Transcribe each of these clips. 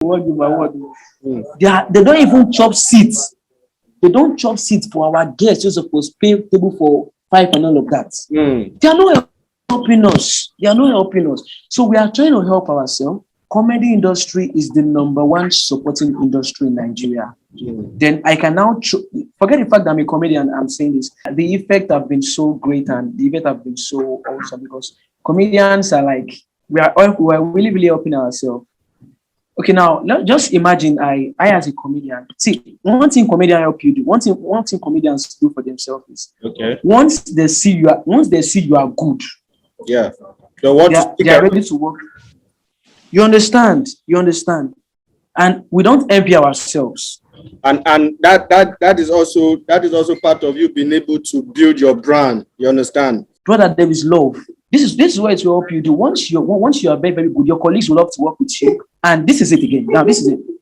They don't even chop seats. They don't chop seats for our guests. You're supposed to pay table for 5 and all of that. They are not helping us. So we are trying to help ourselves. Comedy industry is the number one supporting industry in Nigeria. Then I can now forget the fact that I'm a comedian. I'm saying this. The effect have been so great and the effect have been so awesome because comedians are like we are really, really helping ourselves. Okay, now just imagine I as a comedian. See, one thing comedians help you do. One thing comedians do for themselves is once they see you are good. Yeah. They are ready to work. You understand? And we don't envy ourselves. And that is also part of you being able to build your brand. You understand? Brother, there is love. This is what it will help you do. Once you are very, very good, your colleagues will love to work with you. And this is it again.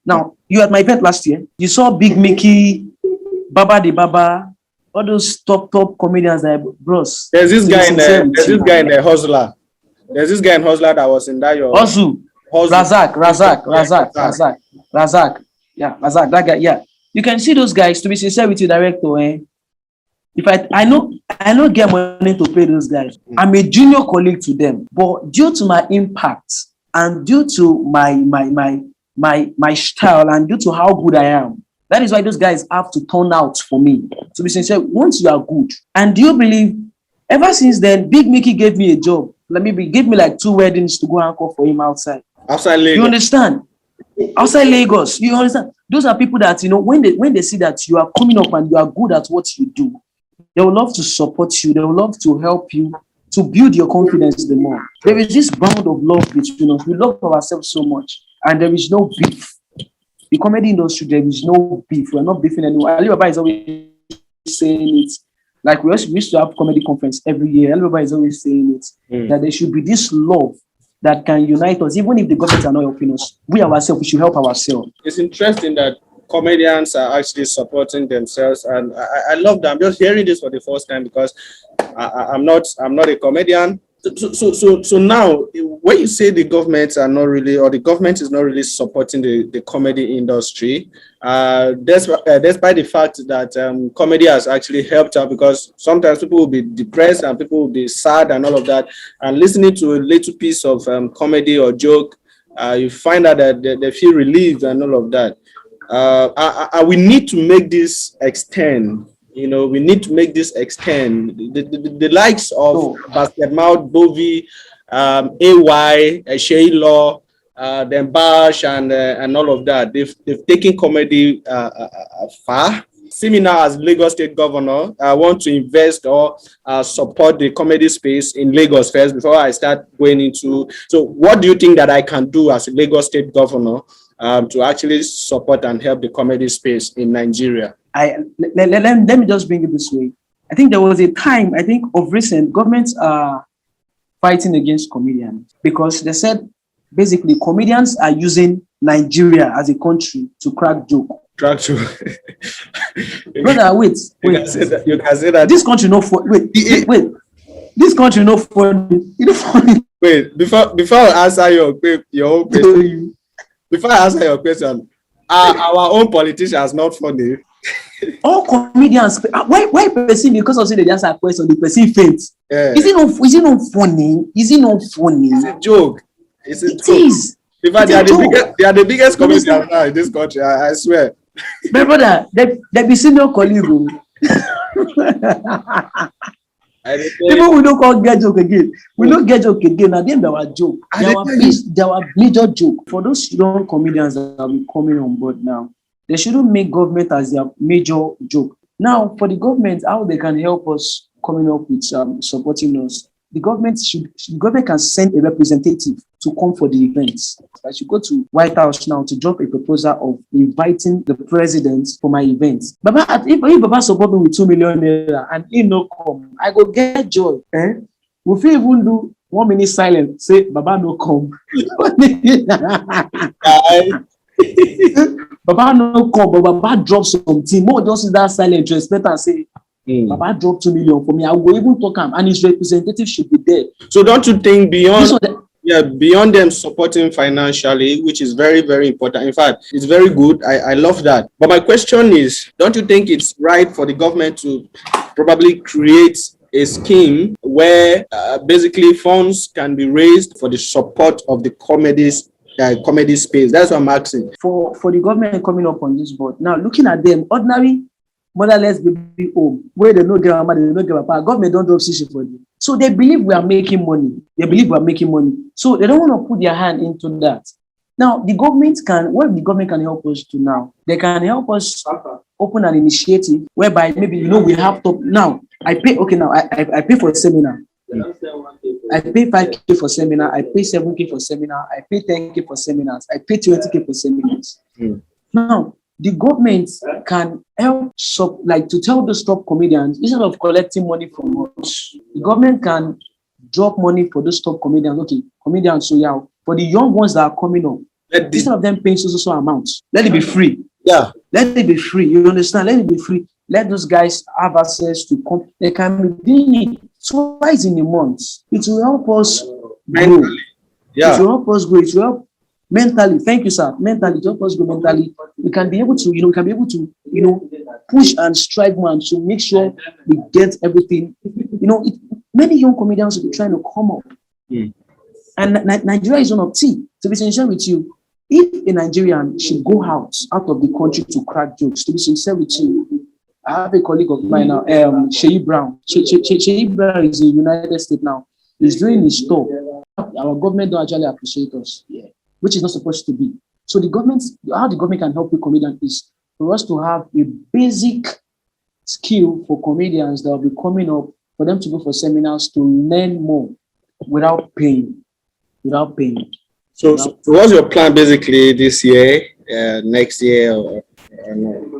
Now, you at my event last year, you saw Big Mickey, Baba the Baba, all those top comedians that bros. There's this guy in the Hustler. There's this guy in Hustler that was in that your Hustle. Razak. Yeah, Razak, that guy. Yeah. You can see those guys, to be sincere with you, director. If I don't get money to pay those guys. I'm a junior colleague to them, but due to my impact and due to my style and due to how good I am, that is why those guys have to turn out for me. To be sincere, once you are good, and do you believe? Ever since then, Big Mickey gave me a job. Gave me like 2 weddings to go and call for him outside. Outside Lagos. You understand? Outside Lagos. You understand? Those are people that, when they see that you are coming up and you are good at what you do, they will love to support you. They will love to help you to build your confidence the more. There is this bond of love between us. We love ourselves so much, and there is no beef. The comedy industry, there is no beef. We're not beefing anyone. Alibaba is always saying it. Like we used to have comedy conference every year. Everybody is always saying it, that there should be this love that can unite us, even if the government are not helping us. We ourselves, we should help ourselves. It's interesting that comedians are actually supporting themselves, and I love that. I'm just hearing this for the first time because I'm not a comedian. So now, when you say the government is not really supporting the comedy industry, despite the fact that comedy has actually helped out, because sometimes people will be depressed and people will be sad and all of that, and listening to a little piece of comedy or joke, you find out that they feel relieved and all of that. We need to make this extend. We need to make this extend. The likes of Basketmouth, Bovi, AY, Shaylaw, then Bash, and all of that. They've taken comedy far. See me now as Lagos State Governor. I want to invest or support the comedy space in Lagos first before I start going into. So, what do you think that I can do as a Lagos State Governor to actually support and help the comedy space in Nigeria? Let me just bring it this way. I think there was a time, of recent, governments are fighting against comedians because they said basically comedians are using Nigeria as a country to crack joke. Brother, wait. You can say that. This country no funny. Wait. This country no funny. You know funny. Wait, before I answer your question, our own politicians not funny. All comedians, why person because of say they just ask question, the person faint. Yeah. Is it not funny? Is it not funny? It's a joke. It is. In fact, they are the biggest comedians now in this country. I swear. My brother, they be senior colleague. People we don't call get joke again. We don't get joke again. At the end, our joke. Our major joke. For those young comedians that are coming on board now, they shouldn't make government as their major joke. Now, for the government, how they can help us coming up with supporting us, the government can send a representative to come for the events. I should go to White House now to drop a proposal of inviting the president for my event. Baba, if Baba support me with 2 million naira and he no come, I go get joy. We feel even do 1 minute silence, say Baba no come. Baba no come, but Baba drop something. More just see that silent respect and say, Baba drop 2 million for me. I will even talk him, and his representative should be there. So don't you think beyond Yeah, beyond them supporting financially, which is very, very important. In fact, it's very good. I love that. But my question is, don't you think it's right for the government to probably create a scheme where basically funds can be raised for the support of the comedy space? That's what I'm asking. For the government coming up on this board, now looking at them, ordinary motherless baby home, where they no get mama, they no get papa, government don't drop CC for them. So they believe we are making money. So they don't want to put their hand into that. Now, what the government can help us do now? They can help us open an initiative whereby maybe, we have to, now, I pay for a seminar. I pay 5K for seminar, I pay 7K for seminar, I pay 10K for seminars, I pay 20K for seminars. Now, the government can help to tell the top comedians, instead of collecting money from us, the government can drop money for those top comedians. Okay, comedians, so yeah, for the young ones that are coming up, instead of them paying so amounts, let it be free. Yeah. Let it be free. You understand? Let it be free. Let those guys have access to come. They can be doing it twice in a month. It will help us grow. Yeah. It will help us grow. It will help mentally. Thank you, sir. Mentally, to help us grow mentally. We can be able to, push and strive more to make sure we get everything. Many young comedians will be trying to come up. And Nigeria is one of to be sincere with you. If a Nigerian should go out of the country to crack jokes, to be sincere with you, I have a colleague of mine now, Sheyi Brown. Sheyi Brown is in the United States now. He's doing his tour. Our government don't actually appreciate us, which is not supposed to be. So how the government can help the comedian is for us to have a basic skill for comedians that will be coming up, for them to go for seminars to learn more without paying. So what's your plan basically this year, next year?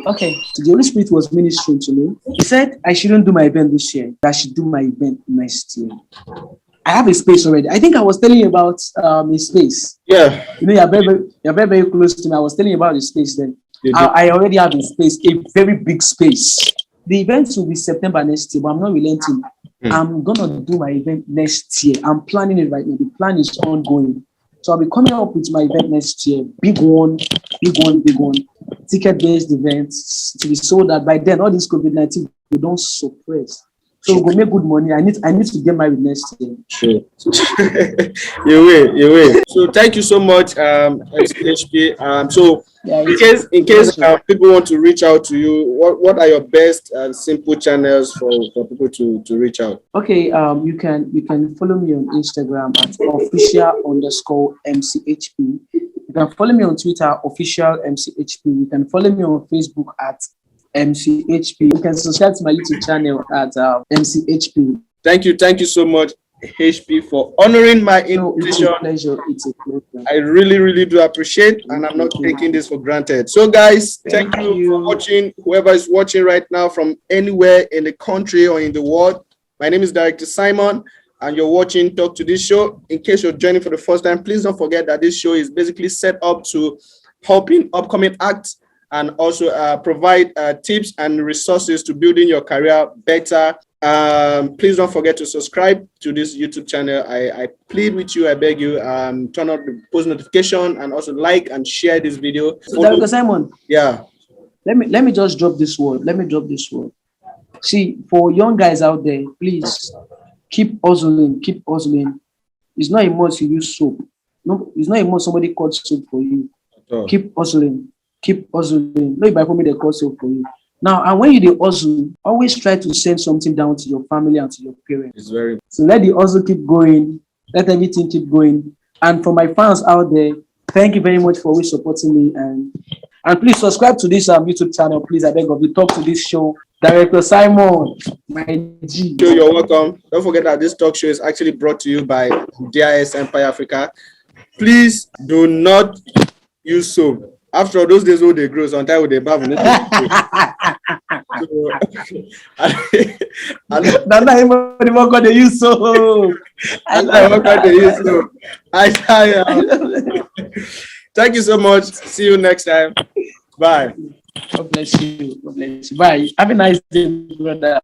Okay, so the Holy Spirit was ministering to me. He said I shouldn't do my event this year. I should do my event next year. I have a space already. I think I was telling you about a space. Yeah. You're very, very close to me. I was telling you about the space then. I already have a space, a very big space. The event will be September next year, but I'm not relenting. I'm gonna do my event next year. I'm planning it right now. The plan is ongoing. So I'll be coming up with my event next year. Big one. Ticket-based events to be sold out. By then, all this COVID-19 we don't suppress. So we'll make good money. I need to get married next year. Sure. You will. So thank you so much, HP. So in case people want to reach out to you, what are your best and simple channels for people to reach out? Okay, you can follow me on Instagram at official_MCHP. You can follow me on Twitter, official_MCHP. You can follow me on Facebook at MCHP. You can subscribe to my YouTube channel at MCHP. Thank you so much, HP, for honoring my invitation. It's a pleasure. I really, really do appreciate, and I'm not taking this for granted. So, guys, thank you for watching. Whoever is watching right now from anywhere in the country or in the world, my name is Director Simon, and you're watching Talk to This Show. In case you're joining for the first time, please don't forget that this show is basically set up to helping upcoming acts and also provide tips and resources to building your career better. Please don't forget to subscribe to this YouTube channel. I plead with you, I beg you, turn on the post notification and also like and share this video. So Dr. Simon, yeah. Let me just drop this word. See, for young guys out there, please keep hustling. It's not a must you use soap. No, it's not a must somebody cut soap for you. Keep hustling. No, if I me the cut soap for you. Now, and when you do hustle, always try to send something down to your family and to your parents. So let the hustle keep going. Let everything keep going. And for my fans out there, thank you very much for always supporting me. And please subscribe to this YouTube channel. Please, I beg of you, Talk to This Show. Director Simon, my G. You're welcome. Don't forget that this talk show is actually brought to you by DIS Empire Africa. Please do not use soap. After all, those days when they grow, sometimes they bath. Not everybody going to use soap. Thank you so much. See you next time. Bye. God bless you. Bye. Have a nice day, brother.